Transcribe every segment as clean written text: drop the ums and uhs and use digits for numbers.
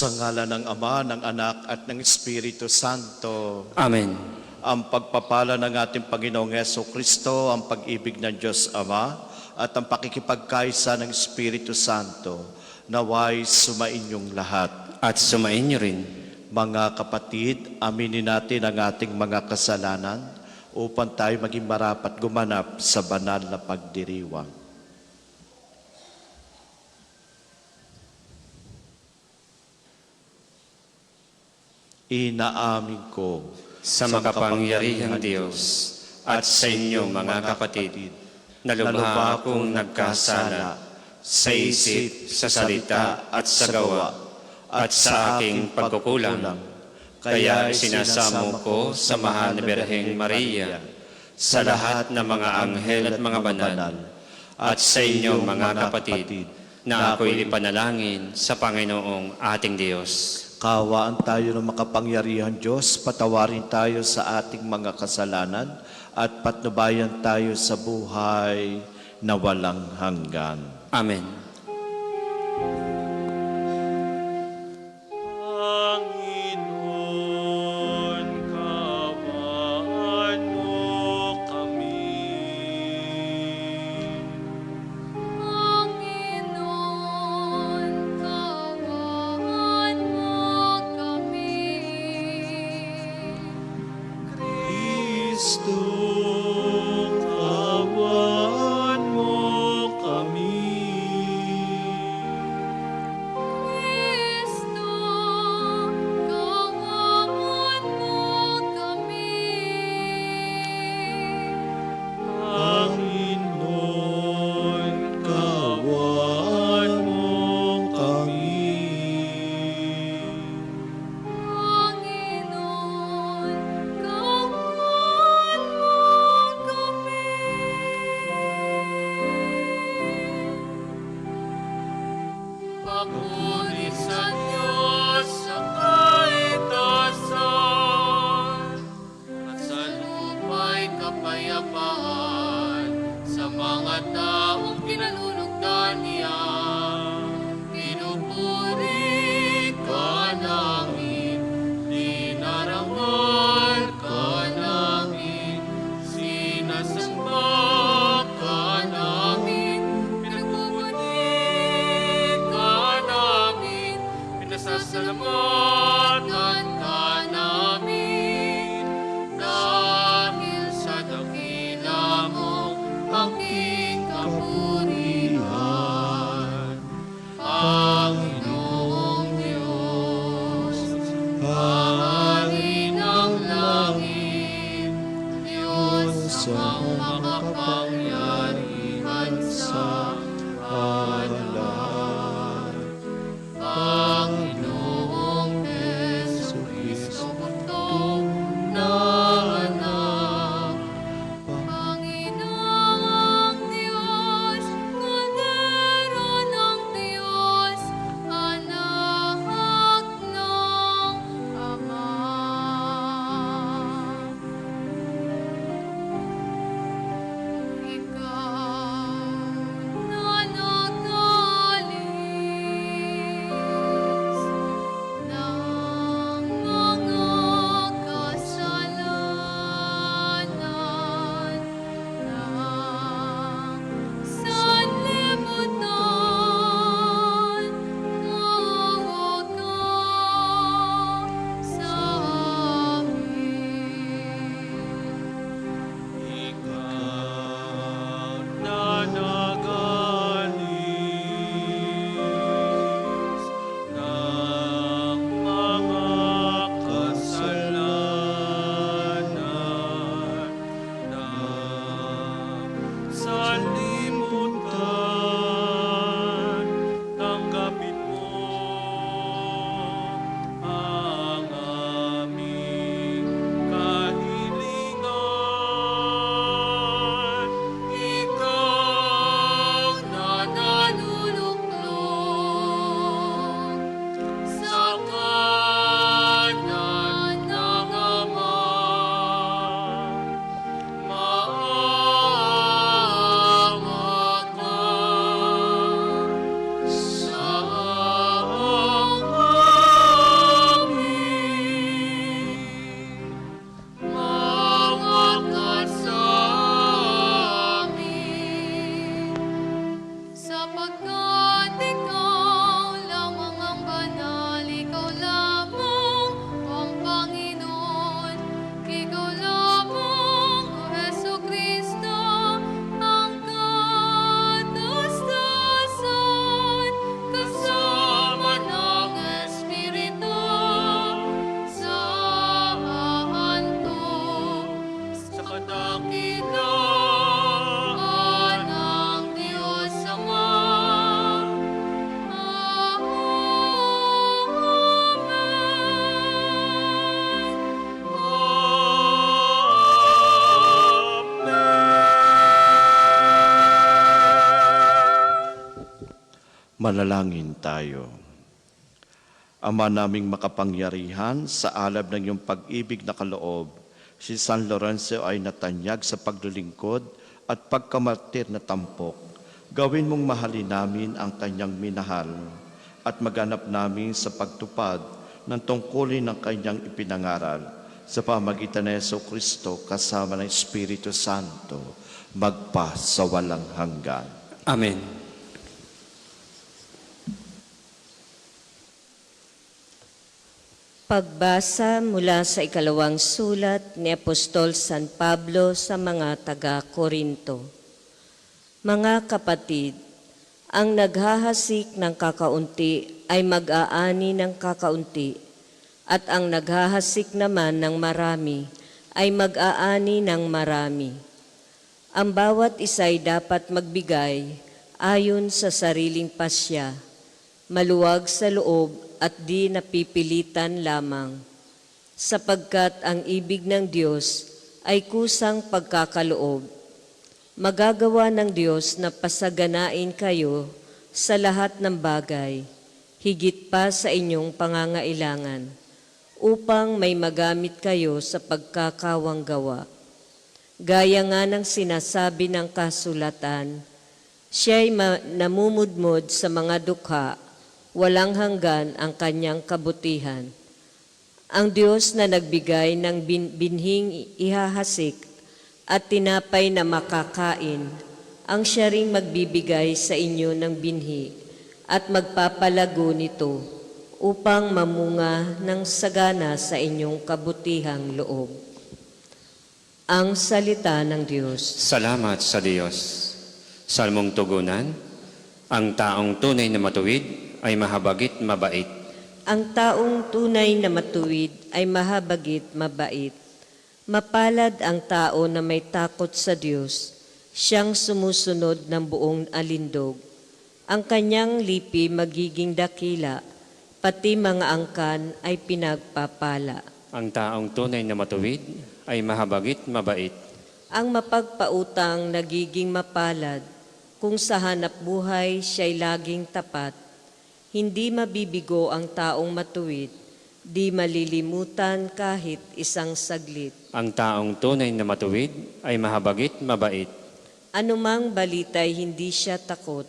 Sa ngalan ng Ama, ng Anak, at ng Espiritu Santo. Amen. Ang pagpapala ng ating Panginoong Jesucristo, ang pag-ibig ng Diyos Ama, at ang pakikipagkaisa ng Espiritu Santo, naway sumainyong lahat. At sumain niyo rin. Mga kapatid, aminin natin ang ating mga kasalanan upang tayo maging marapat gumanap sa banal na pagdiriwang. Inaamin ko Sa makapangyarihang Diyos at sa inyo mga kapatid, na lubha akong nagkasala sa isip, sa salita at sa gawa at sa aking pagkukulang. Kaya isinasamo ko sa mahal na Birheng Maria, sa lahat ng mga anghel at mga banal, at sa inyo mga kapatid, na ako'y ipanalangin sa Panginoong ating Diyos. Kaawaan tayo ng makapangyarihang Diyos, patawarin tayo sa ating mga kasalanan at patnubayan tayo sa buhay na walang hanggan. Amen. Panginoon, kaawaan mo kami. Panginoon, kaawaan mo kami. Kristo, kaawaan mo kami. Kristo, kaawaan mo kami. Panginoon, kaawaan mo kami. Panginoon, kaawaan mo Manalangin tayo. Ama naming makapangyarihan, sa alab ng iyong pag-ibig na kaloob, si San Lorenzo ay natanyag sa paglilingkod at pagkamartir na tampok. Gawin mong mahalin namin ang kanyang minahal at maganap namin sa pagtupad ng tungkulin ng kanyang ipinangaral sa pamagitan ni Jesucristo kasama ng Espiritu Santo, magpa sa walang hanggan. Amen. Pagbasa mula sa ikalawang sulat ni Apostol San Pablo sa mga taga-Korinto. Mga kapatid, ang naghahasik ng kakaunti ay mag-aani ng kakaunti, at ang naghahasik naman ng marami ay mag-aani ng marami. Ang bawat isa'y dapat magbigay ayon sa sariling pasya, maluwag sa loob at di napipilitan lamang, sapagkat ang ibig ng Diyos ay kusang pagkakaloob. Magagawa ng Diyos na pasaganain kayo sa lahat ng bagay, higit pa sa inyong pangangailangan, upang may magamit kayo sa pagkakawanggawa. Gaya nga ng sinasabi ng kasulatan, siya'y namumudmod sa mga dukha, walang hanggan ang kanyang kabutihan. Ang Diyos na nagbigay ng binhing ihahasik at tinapay na makakain, ang siya ring magbibigay sa inyo ng binhi at magpapalago nito upang mamunga ng sagana sa inyong kabutihang loob. Ang salita ng Diyos. Salamat sa Diyos. Salmong tugunan, ang taong tunay na matuwid ay mahabagit mabait. Ang taong tunay na matuwid ay mahabagit mabait. Mapalad ang tao na may takot sa Diyos, siyang sumusunod ng buong alindog. Ang kanyang lipi magiging dakila, pati mga angkan ay pinagpapala. Ang taong tunay na matuwid ay mahabagit mabait. Ang mapagpautang nagiging mapalad, kung sa hanap buhay siya'y laging tapat. Hindi mabibigo ang taong matuwid, di malilimutan kahit isang saglit. Ang taong tunay na matuwid ay mahabagit mabait. Anumang balita'y hindi siya takot,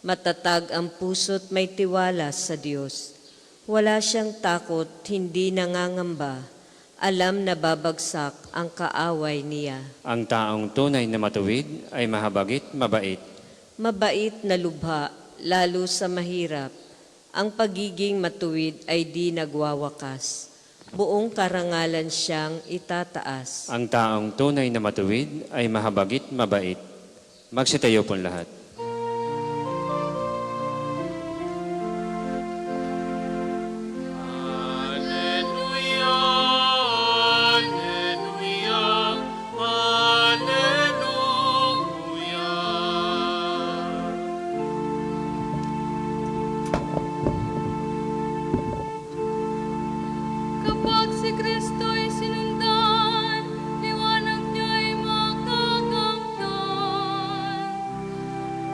matatag ang puso't may tiwala sa Diyos. Wala siyang takot, hindi nangangamba, alam na babagsak ang kaaway niya. Ang taong tunay na matuwid ay mahabagit mabait. Mabait na lubha, lalo sa mahirap. Ang pagiging matuwid ay di nagwawakas. Buong karangalan siyang itataas. Ang taong tunay na matuwid ay mahabagit mabait. Magsitayo pong lahat. Alleluia, Alleluia, Alleluia. Kapag si Kristo'y sinundan, liwanag niya'y makakamtan,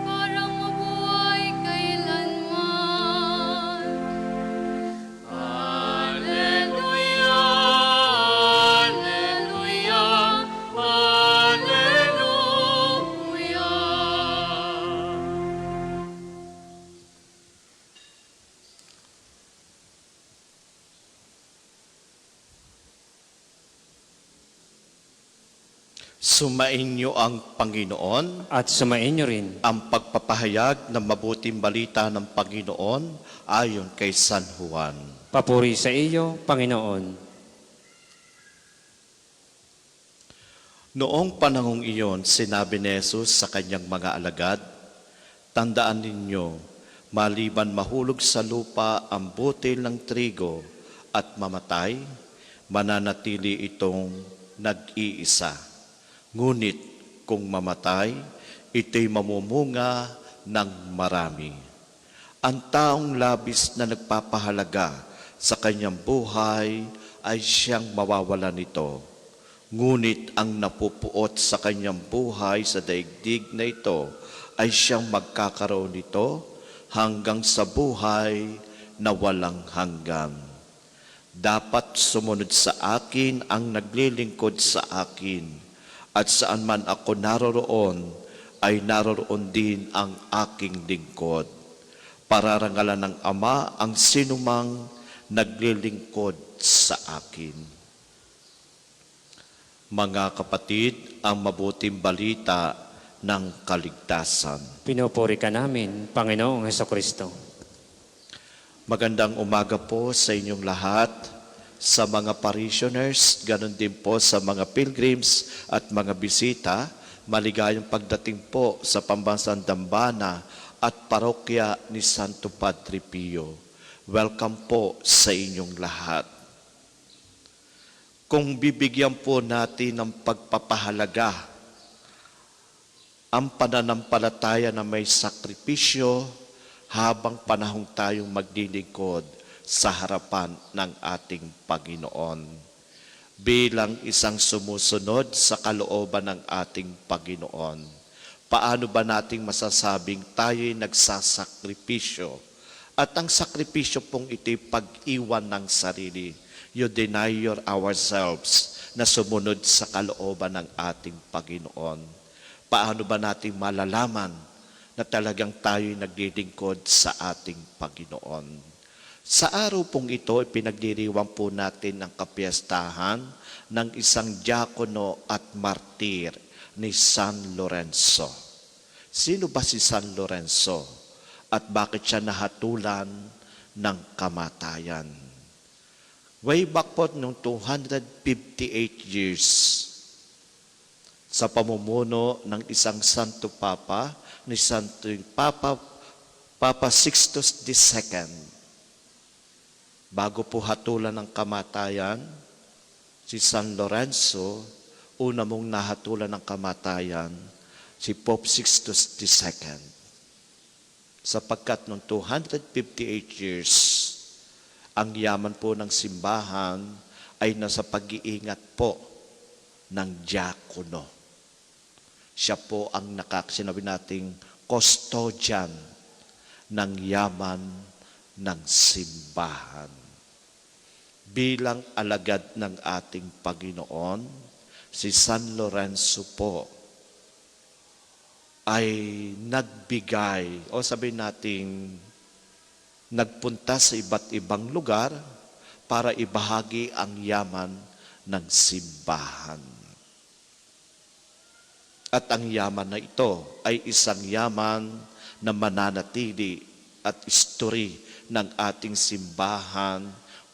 parang mabuhay kailanman. Alleluia, Alleluia, Alleluia. Sumainyo ang Panginoon. At sumainyo rin. Ang pagpapahayag ng mabuting balita ng Panginoon ayon kay San Juan. Papuri sa iyo, Panginoon. Noong panahong iyon, sinabi ni Jesus sa kanyang mga alagad, tandaan ninyo, maliban mahulog sa lupa ang butil ng trigo at mamatay, mananatili itong nag-iisa. Ngunit kung mamatay, ito'y mamumunga ng marami. Ang taong labis na nagpapahalaga sa kanyang buhay ay siyang mawawala nito. Ngunit ang napupuot sa kanyang buhay sa daigdig na ito ay siyang magkakaroon nito hanggang sa buhay na walang hanggan. Dapat sumunod sa akin ang naglilingkod sa akin, at saan man ako naroroon, ay naroroon din ang aking lingkod. Pararangalan ng Ama ang sinumang naglilingkod sa akin. Mga kapatid, ang mabuting balita ng kaligtasan. Pinupuri ka namin, Panginoong Hesukristo. Magandang umaga po sa inyong lahat, sa mga parishioners, ganun din po sa mga pilgrims at mga bisita. Maligayang pagdating po sa Pambansang Dambana at parokya ni Santo Padre Pio. Welcome po sa inyong lahat. Kung bibigyan po natin ng pagpapahalaga ang pananampalataya na may sakripisyo habang panahong tayong maglilingkod sa harapan ng ating Panginoon. Bilang isang sumusunod sa kalooban ng ating Panginoon, paano ba nating masasabing tayo'y nagsasakripisyo? At ang sakripisyo pong ito'y pag-iwan ng sarili. You deny ourselves na sumunod sa kalooban ng ating Panginoon. Paano ba natin malalaman na talagang tayo'y naglilingkod sa ating Panginoon? Sa araw pong ito, pinagdiriwang po natin ang kapiyastahan ng isang diakono at martir ni San Lorenzo. Sino ba si San Lorenzo? At bakit siya nahatulan ng kamatayan? Way back po noong 258 years, sa pamumuno ng isang Santo Papa, ni Santo Papa Sixtus II, bago po hatulan ng kamatayan, si San Lorenzo, una mong nahatulan ng kamatayan, si Pope Sixtus II. Sapagkat noong 258 years, ang yaman po ng simbahan ay nasa pag-iingat po ng diakono. Siya po ang sinabi nating custodian ng yaman ng simbahan. Bilang alagad ng ating Panginoon, si San Lorenzo po ay nagbigay, o sabihin nating nagpunta sa iba't ibang lugar para ibahagi ang yaman ng simbahan. At ang yaman na ito ay isang yaman na mananatili at istori ng ating simbahan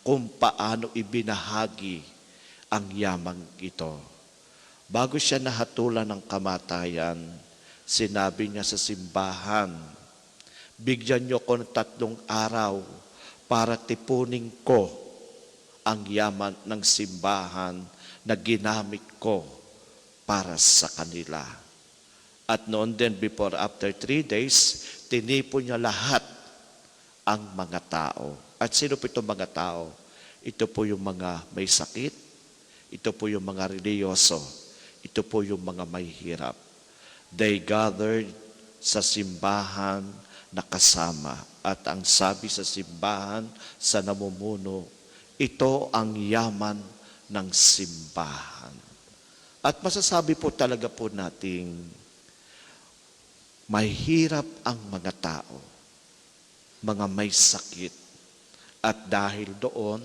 kung paano ibinahagi ang yamang ito. Bago siya nahatulan ng kamatayan, sinabi niya sa simbahan, bigyan niyo ko ng 3 araw para tipunin ko ang yaman ng simbahan na ginamit ko para sa kanila. At noon din, after 3 days, tinipon niya lahat ang mga tao. At sino po itong mga tao? Ito po yung mga may sakit, ito po yung mga reliyoso, ito po yung mga may hirap. They gathered sa simbahan na kasama. At ang sabi sa simbahan, sa namumuno, ito ang yaman ng simbahan. At masasabi po talaga po nating may hirap ang mga tao, mga may sakit. At dahil doon,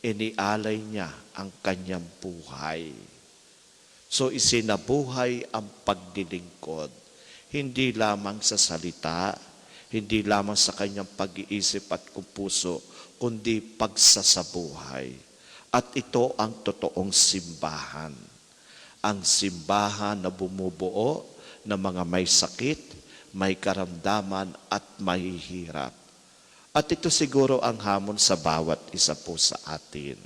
inialay niya ang kanyang buhay. So isinabuhay ang pagdilingkod, hindi lamang sa salita, hindi lamang sa kanyang pag-iisip at puso, kundi pagsasabuhay. At ito ang totoong simbahan. Ang simbahan na bumubuo ng mga may sakit, may karamdaman at may hirap. At ito siguro ang hamon sa bawat isa po sa atin.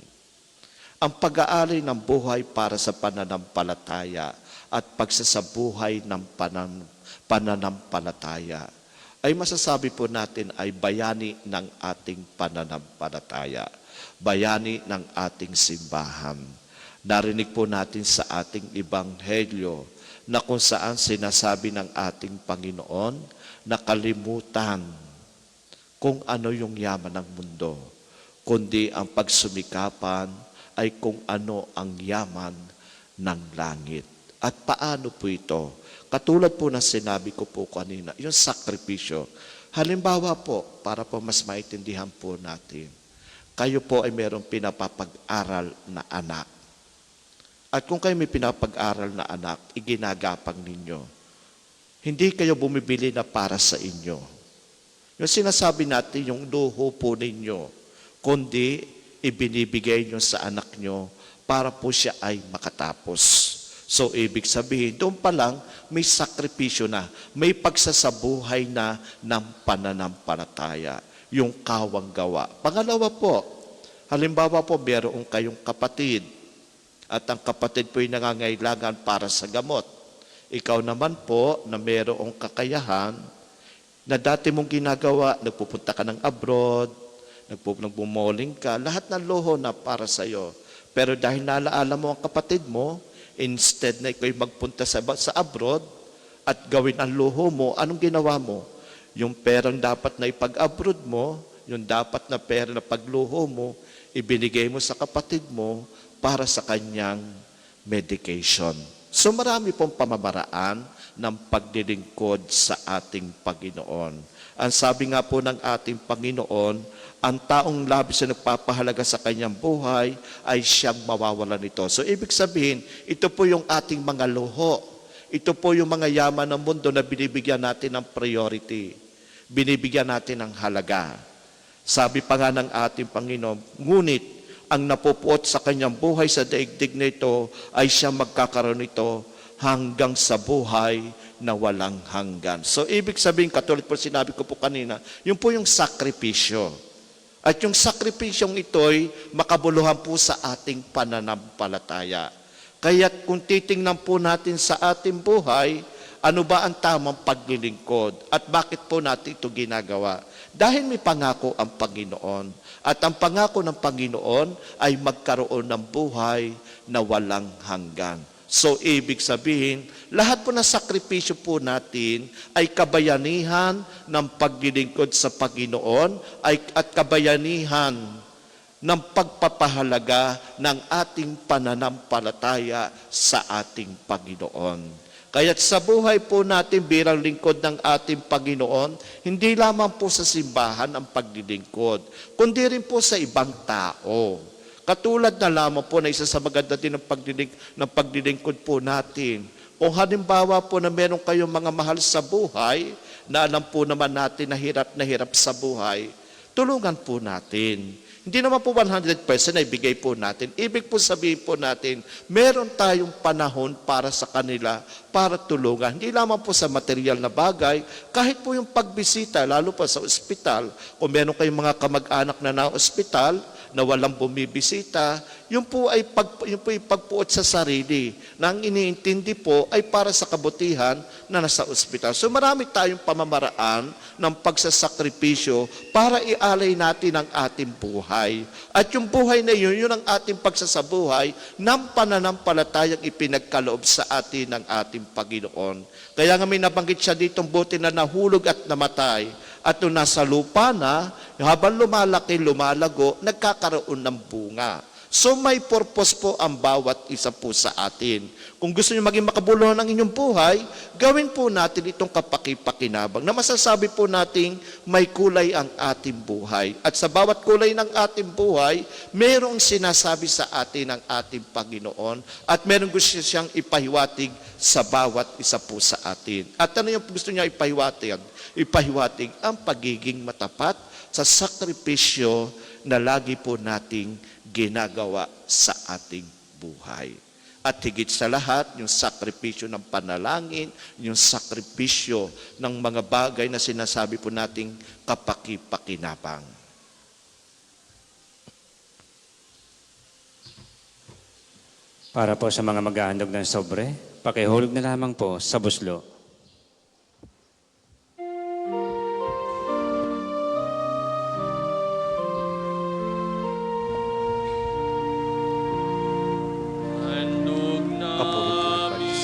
Ang pag-aari ng buhay para sa pananampalataya at pagsasabuhay ng pananampalataya ay masasabi po natin ay bayani ng ating pananampalataya, bayani ng ating simbahan. Narinig po natin sa ating ebanghelyo na kung saan sinasabi ng ating Panginoon na kalimutan kung ano yung yaman ng mundo, kundi ang pagsumikapan ay kung ano ang yaman ng langit. At paano po ito? Katulad po ng sinabi ko po kanina, yung sakripisyo. Halimbawa po, para po mas maintindihan po natin, kayo po ay mayroong pinapapag-aral na anak. At kung kayo may pinapag-aral na anak, iginagapang ninyo. Hindi kayo bumibili na para sa inyo. Yung sinasabi natin, yung luho po ninyo, kundi ibinibigay nyo sa anak nyo para po siya ay makatapos. So, ibig sabihin, doon pa lang, may sakripisyo na, may pagsasabuhay na ng pananampalataya, yung kawang gawa. Pangalawa po, halimbawa po, meron kayong kapatid, at ang kapatid po ay nangangailangan para sa gamot. Ikaw naman po, na merong kakayahan, na dati mong ginagawa, nagpupunta ka ng abroad, nagbumoling ka, lahat ng loho na para sa iyo. Pero dahil naalaala mo ang kapatid mo, instead na ikaw magpunta sa abroad at gawin ang luho mo, anong ginawa mo? Yung perang dapat na ipag-abroad mo, yung dapat na pera na pagluho mo, ibinigay mo sa kapatid mo para sa kanyang medication. So marami pong pamamaraan ng paglilingkod sa ating Panginoon. Ang sabi nga po ng ating Panginoon, ang taong labis na nagpapahalaga sa kanyang buhay ay siyang mawawalan nito. So ibig sabihin, ito po yung ating mga luho. Ito po yung mga yaman ng mundo na binibigyan natin ng priority. Binibigyan natin ng halaga. Sabi pa nga ng ating Panginoon, ngunit ang napupuot sa kanyang buhay sa daigdig na ito ay siyang magkakaroon nito hanggang sa buhay na walang hanggan. So ibig sabihin, katulad po sinabi ko po kanina, yun po yung sakripisyo. At yung sakripisyong ito'y makabuluhan po sa ating pananampalataya. Kaya kung titingnan po natin sa ating buhay, ano ba ang tamang paglilingkod? At bakit po natin ito ginagawa? Dahil may pangako ang Panginoon. At ang pangako ng Panginoon ay magkaroon ng buhay na walang hanggan. So, ibig sabihin, lahat po ng sakripisyo po natin ay kabayanihan ng paglilingkod sa Panginoon at kabayanihan ng pagpapahalaga ng ating pananampalataya sa ating Panginoon. Kaya't sa buhay po natin bilang lingkod ng ating Panginoon, hindi lamang po sa simbahan ang paglilingkod, kundi rin po sa ibang tao. Katulad na lamang po na isa sa maganda din ng paglilingkod po natin. Kung halimbawa po na meron kayong mga mahal sa buhay, na alam po naman natin na hirap sa buhay, tulungan po natin. Hindi naman po 100% na ibigay po natin. Ibig po sabihin po natin, meron tayong panahon para sa kanila, para tulungan. Hindi lamang po sa material na bagay, kahit po yung pagbisita, lalo pa sa ospital. Kung meron kayong mga kamag-anak na ospital, na walang bumibisita, yun po ay pagpuot sa sarili na ang iniintindi po ay para sa kabutihan na nasa ospital. So marami tayong pamamaraan ng pagsasakripisyo para ialay natin ang ating buhay. At yung buhay na yun ang ating pagsasabuhay ng pananampalatayang ipinagkaloob sa atin ng ating Panginoon. Kaya nga may nabanggit siya ditong buti na nahulog at namatay. At nung nasa lupa na, habang lumalaki, lumalago, nagkakaroon ng bunga. So may purpose po ang bawat isa po sa atin. Kung gusto niyo maging makabuluhan ng inyong buhay, gawin po natin itong kapakipakinabang na masasabi po nating may kulay ang ating buhay. At sa bawat kulay ng ating buhay, mayroong sinasabi sa atin ng ating Panginoon at mayroong gusto siyang ipahiwatig sa bawat isa po sa atin. At ano yung gusto niya ipahiwatig? Ipahiwatig ang pagiging matapat sa sakripisyo na lagi po nating ginagawa sa ating buhay. At higit sa lahat, yung sakripisyo ng panalangin, yung sakripisyo ng mga bagay na sinasabi po nating kapakipakinabang. Para po sa mga maghahandog ng sobre, pakihulog na lamang po sa buslo. Handog namin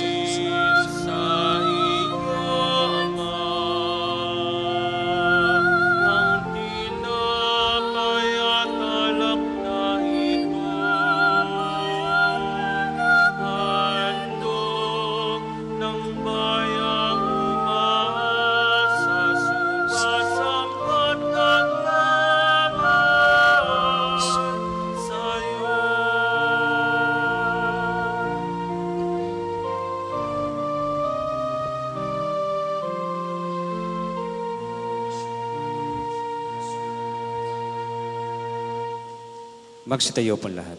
sa iyo, Ama, ang Magsitayo po lahat.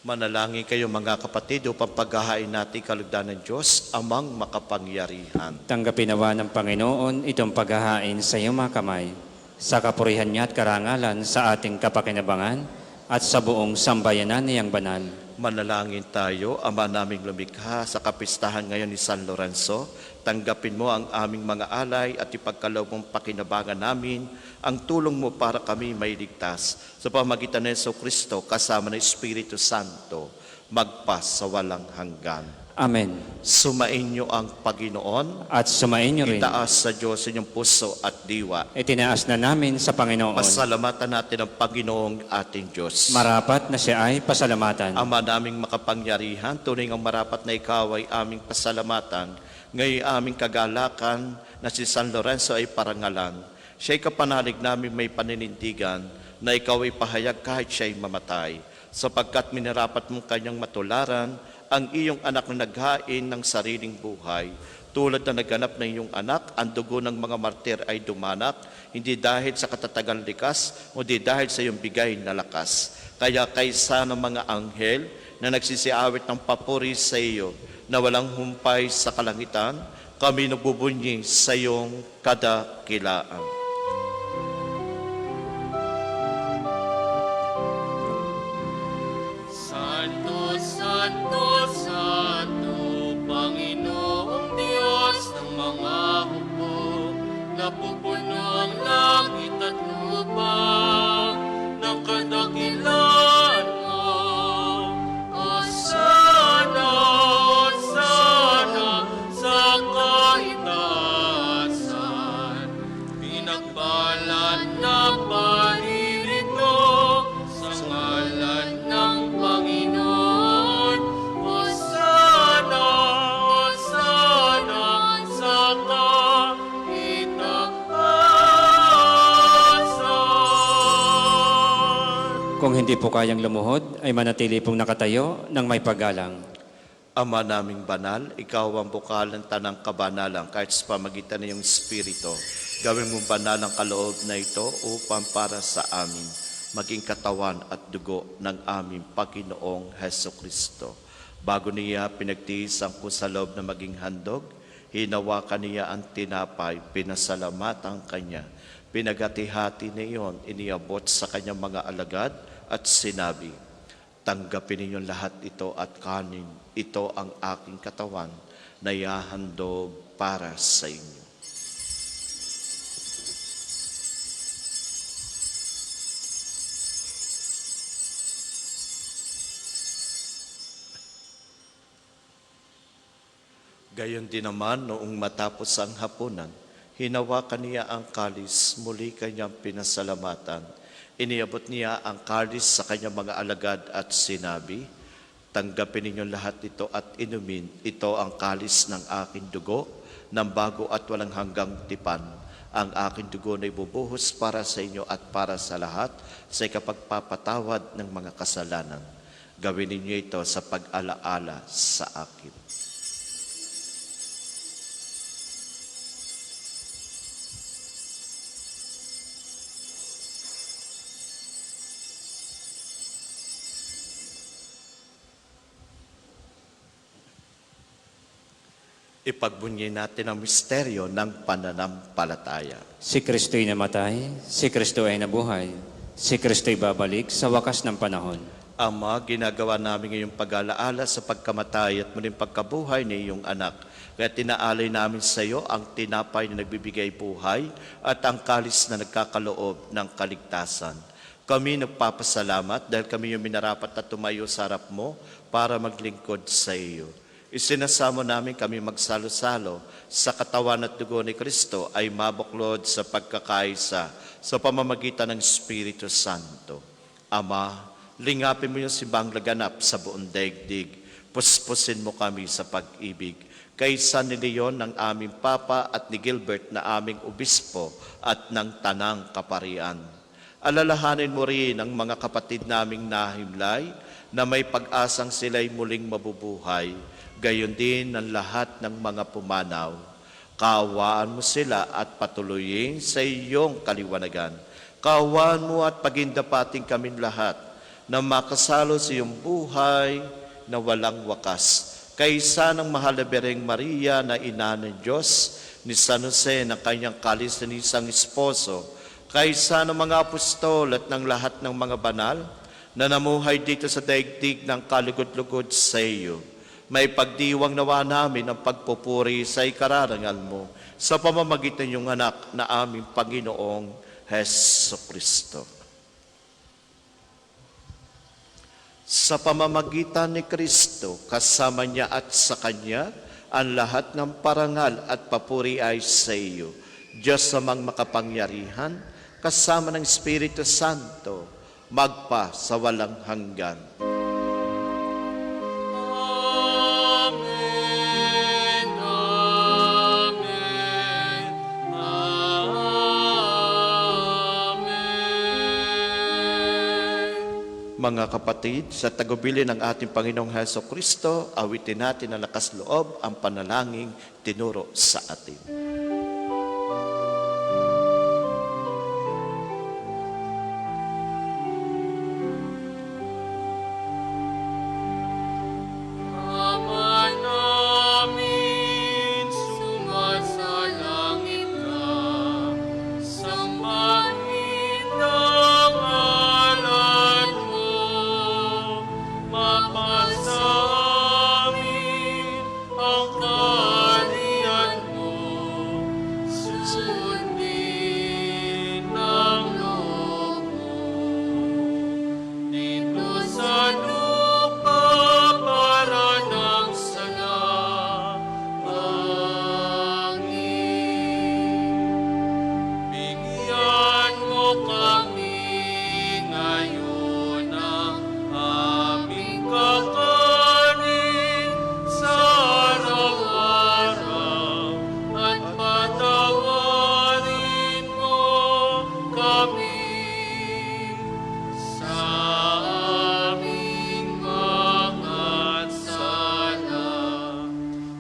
Manalangin kayo mga kapatid upang paghahain natin kalugdan ng Diyos, amang makapangyarihan. Tanggapin nawa ng Panginoon itong paghahain sa iyong mga kamay, sa kapurihan niya at karangalan sa ating kapakinabangan at sa buong sambayanan niyang banal. Manalangin tayo, Ama naming lumikha sa kapistahan ngayon ni San Lorenzo. Tanggapin mo ang aming mga alay at ipagkaloob mong pakinabangan namin ang tulong mo para kami mailigtas. Sa pamagitan ng Jesucristo kasama ng Espiritu Santo, magpas sa walang hanggan. Amen. Sumainyo ang Panginoon. At sumain niyo rin. Itaas sa Diyos inyong puso at diwa. Itinaas na namin sa Panginoon. Pasalamatan natin ang Panginoong ating Diyos. Marapat na siya ay pasalamatan. Ama naming makapangyarihan, tunay ang marapat na ikaw ay aming pasalamatan. Ngayon aming kagalakan na si San Lorenzo ay parangalan. Siya'y kapanalig namin may paninindigan na ikaw ay pahayag kahit siya'y mamatay. Sapagkat minarapat mong kanyang matularan ang iyong anak na naghain ng sariling buhay. Tulad na naganap ng iyong anak, ang dugo ng mga martir ay dumanak, hindi dahil sa katatagang likas, kundi dahil sa iyong bigay na lakas. Kaya kaysa ng mga anghel na nagsisiawit ng papuri sa iyo, na walang humpay sa kalangitan, kami nagbubunyi sa iyong kadakilaan. Santo, Santo, Santo, Panginoong Diyos ng mga hukbo, napupuno ang langit at lupa ng kadakilaan mo. Osana, Osana, sa kaitaasan, pinagbalan na paririto sa ngalan ng Panginoon. Osana, Osana, sa kaitaasan. Kung hindi po kayang lumuhod, ay manatili pong nakatayo ng may paggalang. Ama naming banal, ikaw ang bukal ng tanang kabanalan kahit sa pamagitan ng iyong Espiritu. Gawin mong banal ang kaloob na ito upang para sa amin maging katawan at dugo ng aming Panginoong Hesukristo. Bago niya pinagtiis ang sa loob na maging handog, hinawakan niya ang tinapay, pinasalamatan kanya. Pinagati-hati niyon, iniabot sa kanyang mga alagad at sinabi, tanggapin ninyong lahat ito at kanin. Ito ang aking katawan na ihahandog para sa inyo. Gayon din naman noong matapos ang hapunan, hinawakan niya ang kalis, muli kanyang pinasalamatan. Iniabot niya ang kalis sa kanyang mga alagad at sinabi, tanggapin ninyo lahat ito at inumin. Ito ang kalis ng aking dugo, ng bago at walang hanggang tipan. Ang aking dugo na ibubuhos para sa inyo at para sa lahat sa ikapagpapatawad ng mga kasalanan. Gawin ninyo ito sa pag-alaala sa akin. Ipagbunyi natin ang misteryo ng pananampalataya. Si Kristo'y namatay, si Kristo ay nabuhay, si Kristo'y babalik sa wakas ng panahon. Ama, ginagawa namin ngayong pag-alaala sa pagkamatay at muling pagkabuhay ni iyong anak. Kaya tinaalay namin sa iyo ang tinapay na nagbibigay buhay at ang kalis na nagkakaloob ng kaligtasan. Kami nagpapasalamat dahil kami yung minarapat na tumayo sa harap mo para maglingkod sa iyo. Isinasamo namin kami magsalo-salo sa katawan at dugo ni Kristo ay mabuklod sa pagkakaisa sa pamamagitan ng Espiritu Santo. Ama, lingapin mo yung simbang laganap sa buong daigdig. Puspusin mo kami sa pag-ibig. Kay San Leon ng aming Papa at ni Gilbert na aming Obispo at ng Tanang Kaparian. Alalahanin mo rin ang mga kapatid naming nahimlay na may pag-asang sila'y muling mabubuhay. Gayon din ang lahat ng mga pumanaw. Kaawaan mo sila at patuloyin sa iyong kaliwanagan. Kaawaan mo at pagindapating kaming lahat na makasalo sa iyong buhay na walang wakas. Kaysa ng mahal na Birheng Maria na ina ng Diyos, ni San Jose na kanyang kalistanisang esposo, kaysa ng mga apostol at ng lahat ng mga banal na namuhay dito sa daigdig ng kalugod-lugod sa iyo, may pagdiwang nawa namin ang pagpupuri sa ikararangal mo sa pamamagitan ng anak na aming Panginoong Heso Kristo. Sa pamamagitan ni Kristo, kasama niya at sa Kanya, ang lahat ng parangal at papuri ay sa iyo, Diyos amang makapangyarihan, kasama ng Espiritu Santo, magpa sa walang hanggan. Amen, amen, amen. Mga kapatid, sa tagubilin ng ating Panginoong Heso Kristo, awitin natin na lakas loob ang panalangin tinuro sa atin. Ama namin, sumasalangit ka, sambahin ang ngalan mo, mapasa amin ang kaharian mo, sundin ang loob mo, dito sa lupa para ng salangit. Bigyan mo kami ngayon ng aming kakanin sa araw-araw at patawarin mo kami sa aming mga sala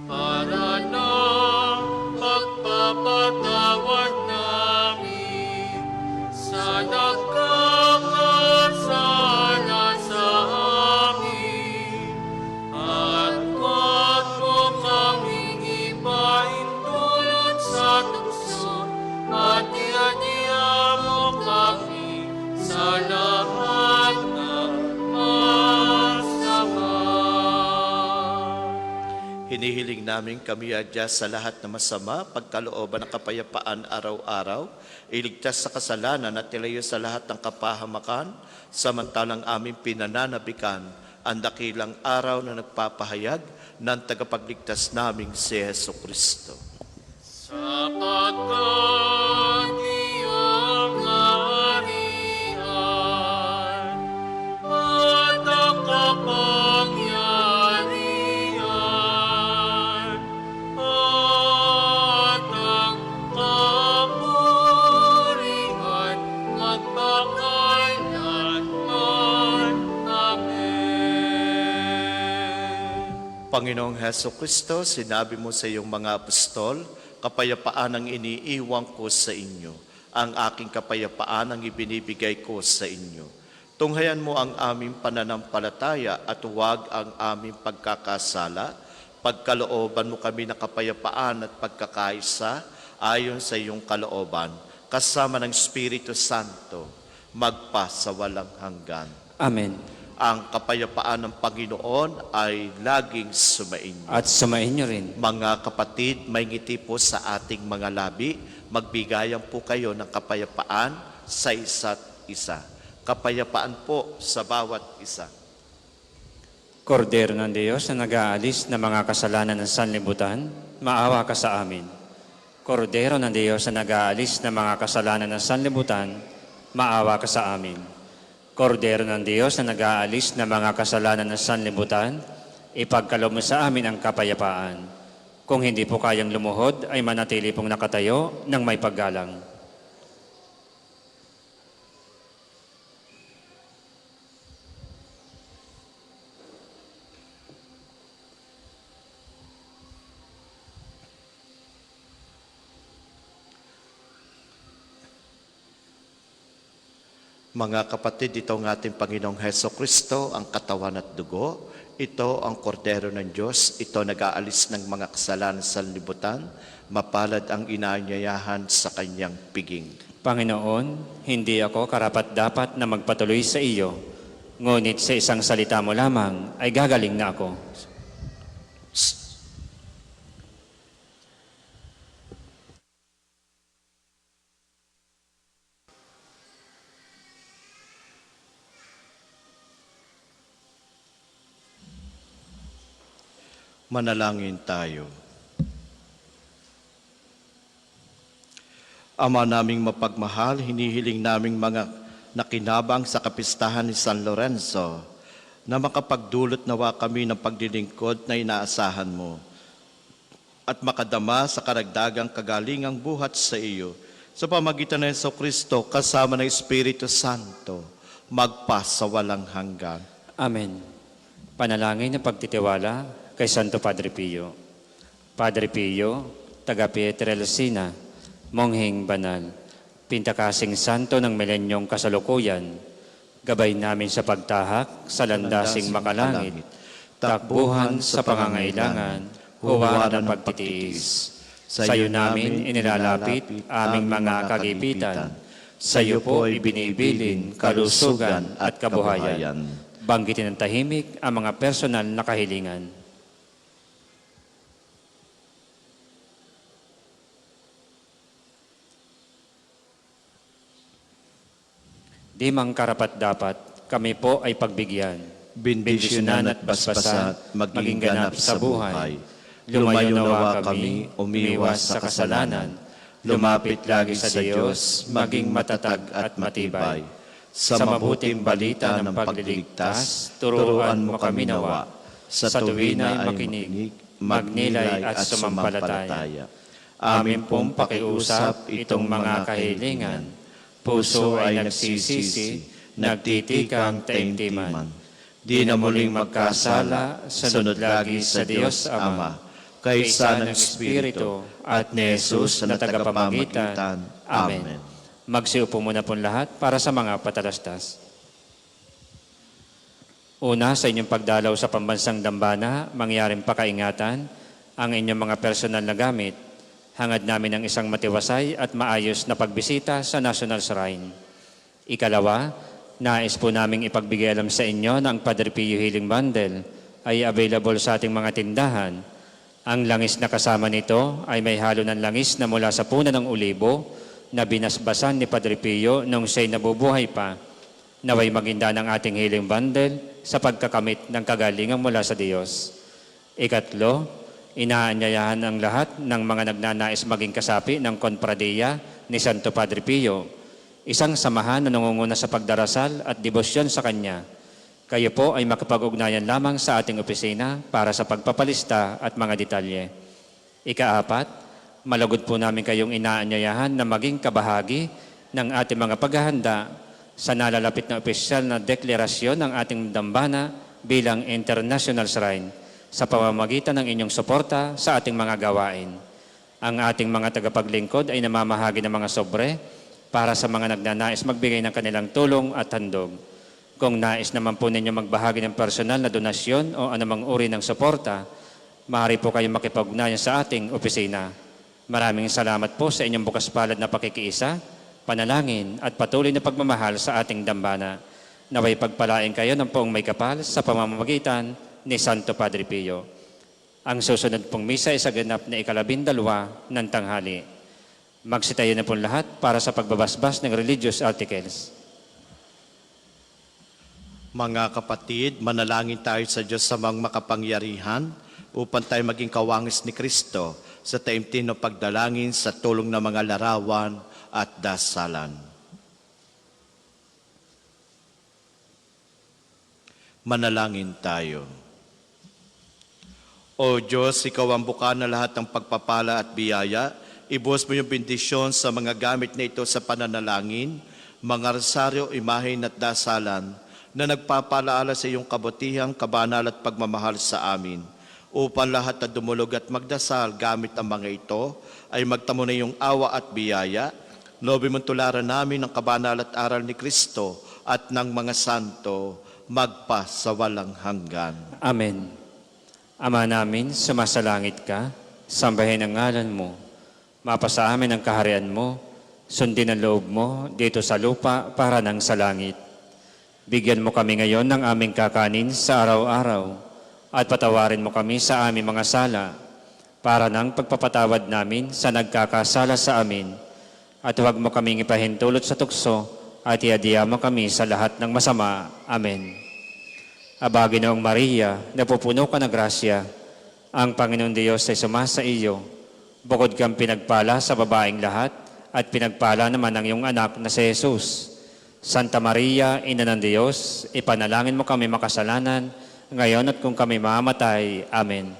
para na pagpapatawad namin sa nagkakasala sa amin at huwag mo kaming ipaintulot sa tukso at iadya mo kami sa lahat ng masama. Hinihiling namin kami adya sa lahat na masama, pagkalooban ng kapayapaan araw-araw, iligtas sa kasalanan at ilayo sa lahat ng kapahamakan, samantalang aming pinananabikan ang dakilang araw na nagpapahayag ng tagapagligtas naming si Heso Kristo. Sapagkat iyong kaharian at ang kapangyarihan at ang kapurihan magpakailanman. Amen. Panginoong Heso Kristo, sinabi mo sa iyong mga apostol, kapayapaan ang iniiwan ko sa inyo. Ang aking kapayapaan ang ibinibigay ko sa inyo. Tunghayan mo ang aming pananampalataya at huwag ang aming pagkakasala. Pagkalooban mo kami ng kapayapaan at pagkakaisa ayon sa iyong kalooban, kasama ng Espiritu Santo, magpa sa walang hanggan. Amen. Ang kapayapaan ng Panginoon ay laging sumainyo. At sumain niyo rin. Mga kapatid, may ngiti po sa ating mga labi. Magbigayan po kayo ng kapayapaan sa isa't isa. Kapayapaan po sa bawat isa. Kordero ng Diyos na nag-aalis ng mga kasalanan ng sanlibutan, maawa ka sa amin. Kordero ng Diyos na nag-aalis ng mga kasalanan ng sanlibutan, maawa ka sa amin. Kordero ng Diyos na nag-aalis ng mga kasalanan ng sanlibutan, ipagkaloob mo sa amin ang kapayapaan. Kung hindi po kayang lumuhod, ay manatili pong nakatayo ng may paggalang. Mga kapatid, ito ang ating Panginoong Heso Kristo, ang katawan at dugo. Ito ang kordero ng Diyos. Ito nag-aalis ng mga kasalanan sa libutan. Mapalad ang inaanyayahan sa kanyang piging. Panginoon, hindi ako karapat-dapat na magpatuloy sa iyo, ngunit sa isang salita mo lamang ay gagaling na ako. Manalangin tayo. Ama naming mapagmahal, hinihiling naming mga nakinabang sa kapistahan ni San Lorenzo na makapagdulot nawa kami ng pagdilingkod na inaasahan mo at makadama sa karagdagang kagalingang buhat sa iyo sa pamagitan ng Jesucristo kasama ng Espiritu Santo magpa sa walang hanggan. Amen. Panalangin ng pagtitiwala kay Santo Padre Pio. Padre Pio, taga Pietrelcina, mongheng banal, pintakasing santo ng milenyong kasalukuyan, gabay namin sa pagtahak sa landasing makalangit, takbuhan sa pangangailangan, huwaran ng pagtitiis. Sa iyo namin inilalapit aming mga kagipitan, sa iyo po ibinibilin kalusugan at kabuhayan. Banggitin ng tahimik ang mga personal na kahilingan. Di mang karapat-dapat, kami po ay pagbigyan, Bendisyonan at basbasat, maging ganap sa buhay. Lumayo nawa kami, umiwas sa kasalanan. Lumapit lagi sa Diyos, maging matatag at matibay. Sa mabuting balita ng pagliligtas, turuan mo kami nawa. Sa tuwin ay makinig, magnilay at sumampalataya. Amin pong pakiusap itong mga kahilingan. Puso ay nagsisisi, nagtitikang taimtiman. Di na muling magkasala, sunod lagi sa Diyos Ama, kaysa ng Espiritu at ni Jesus na tagapamagitan. Amen. Magsiupo muna po lahat para sa mga patalastas. Una, sa inyong pagdalaw sa pambansang dambana, mangyaring pakaingatan ang inyong mga personal na gamit. Hangad namin ang isang matiwasay at maayos na pagbisita sa National Shrine. Ikalawa, nais po naming ipagbigay alam sa inyo na ang Padre Pio Healing Bundle ay available sa ating mga tindahan. Ang langis na kasama nito ay may halo ng langis na mula sa puno ng ulibo na binasbasan ni Padre Pio nung siya'y nabubuhay pa. Naway maginda ng ating Healing Bundle sa pagkakamit ng kagalingan mula sa Diyos. Ikatlo, inaanyayahan ang lahat ng mga nagnanais maging kasapi ng Konpradiya ni Santo Padre Pio, isang samahan na nangunguna sa pagdarasal at debosyon sa Kanya. Kayo po ay makapag-ugnayan lamang sa ating opisina para sa pagpapalista at mga detalye. Ikaapat, malugod po namin kayong inaanyayahan na maging kabahagi ng ating mga paghahanda sa nalalapit na opisyal na deklarasyon ng ating dambana bilang International Shrine sa pamamagitan ng inyong suporta sa ating mga gawain. Ang ating mga tagapaglingkod ay namamahagi ng mga sobre para sa mga nagnanais magbigay ng kanilang tulong at handog. Kung nais naman po ninyo magbahagi ng personal na donasyon o anumang uri ng suporta, maaari po kayong makipag-ugnayan sa ating opisina. Maraming salamat po sa inyong bukas palad na pakikiisa, panalangin at patuloy na pagmamahal sa ating dambana. Naway pagpalain kayo ng poong may kapal sa pamamagitan ni Santo Padre Pio. Ang susunod pong misa ay sa ganap na 12 ng tanghali. Magsitayo na po lahat para sa pagbabasbas ng religious articles. Mga kapatid, manalangin tayo sa Diyos sa mga makapangyarihan upang tayo maging kawangis ni Kristo sa taimtim ng pagdalangin sa tulong ng mga larawan at dasalan. Manalangin tayo. O Diyos, Ikaw ang buka na lahat ng pagpapala at biyaya. Ibuhos mo yung bendisyon sa mga gamit na ito sa pananalangin, mga rosaryo, imahen at dasalan na nagpapalaala sa iyong kabutihang, kabanal at pagmamahal sa amin. Upang lahat na dumulog at magdasal gamit ang mga ito ay magtamo na iyong awa at biyaya Loobin mong tularan namin ang kabanal at aral ni Kristo at ng mga santo magpa sa walang hanggan. Amen. Ama namin, sumasalangit ka, sambahin ang ngalan mo. Mapasa amin ang kaharian mo, sundin ang loob mo dito sa lupa para nang sa langit. Bigyan mo kami ngayon ng aming kakanin sa araw-araw at patawarin mo kami sa aming mga sala para nang pagpapatawad namin sa nagkakasala sa amin. At huwag mo kaming ipahintulot sa tukso at iadya mo kami sa lahat ng masama. Amen. Aba, Ginoong Maria, napupuno ka ng grasya, ang Panginoon Diyos ay sumasa iyo. Bukod kang pinagpala sa babaeng lahat, at pinagpala naman ang iyong anak na si Jesus. Santa Maria, Ina ng Diyos, ipanalangin mo kami makasalanan, ngayon at kung kami mamamatay. Amen.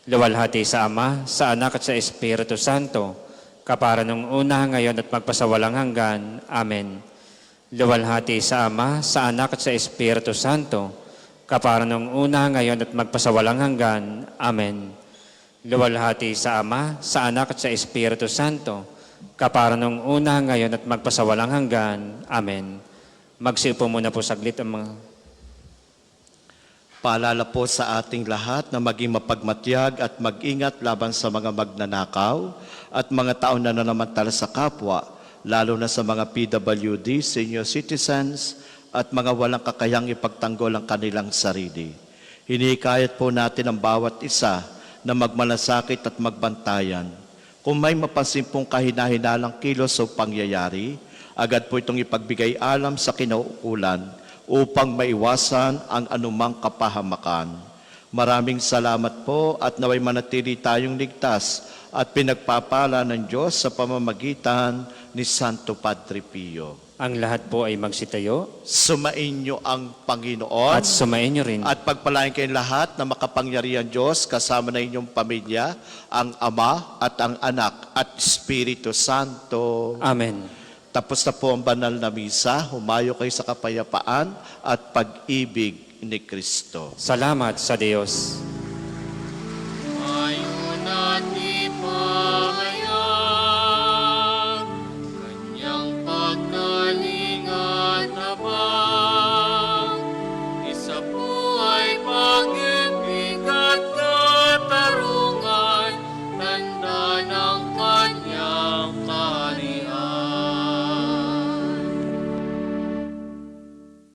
Luwalhati sa Ama, sa Anak at sa Espiritu Santo, kapara nung una, ngayon at magpasawalang hanggan. Amen. Luwalhati sa Ama, sa Anak at sa Espiritu Santo, kapara nung una, ngayon at magpasawalang hanggan. Amen. Luwalhati sa Ama, sa Anak at sa Espiritu Santo, kapara nung una, ngayon at magpasawalang hanggan. Amen. Magsiupo muna po saglit ang mga... Paalala po sa ating lahat na maging mapagmatyag at mag-ingat laban sa mga magnanakaw at mga tao na nanamantala sa kapwa, lalo na sa mga PWD, senior citizens, at mga walang kakayang ipagtanggol ang kanilang sarili. Hinihikayat po natin ang bawat isa na magmalasakit at magbantayan. Kung may mapansin pong kahina-hinalang kilos o pangyayari, agad po itong ipagbigay alam sa kinauukulan upang maiwasan ang anumang kapahamakan. Maraming salamat po at naway manatili tayong ligtas at pinagpapala ng Diyos sa pamamagitan ni Santo Padre Pio. Ang lahat po ay magsitayo Sumainyo ang Panginoon at sumain niyo rin. at pagpalain kayong lahat na makapangyarihan Diyos kasama na inyong pamilya, ang Ama at ang Anak at Espiritu Santo. Amen. Tapos na po ang banal na misa, humayo kayo sa kapayapaan at pag-ibig ni Kristo. Salamat sa Diyos.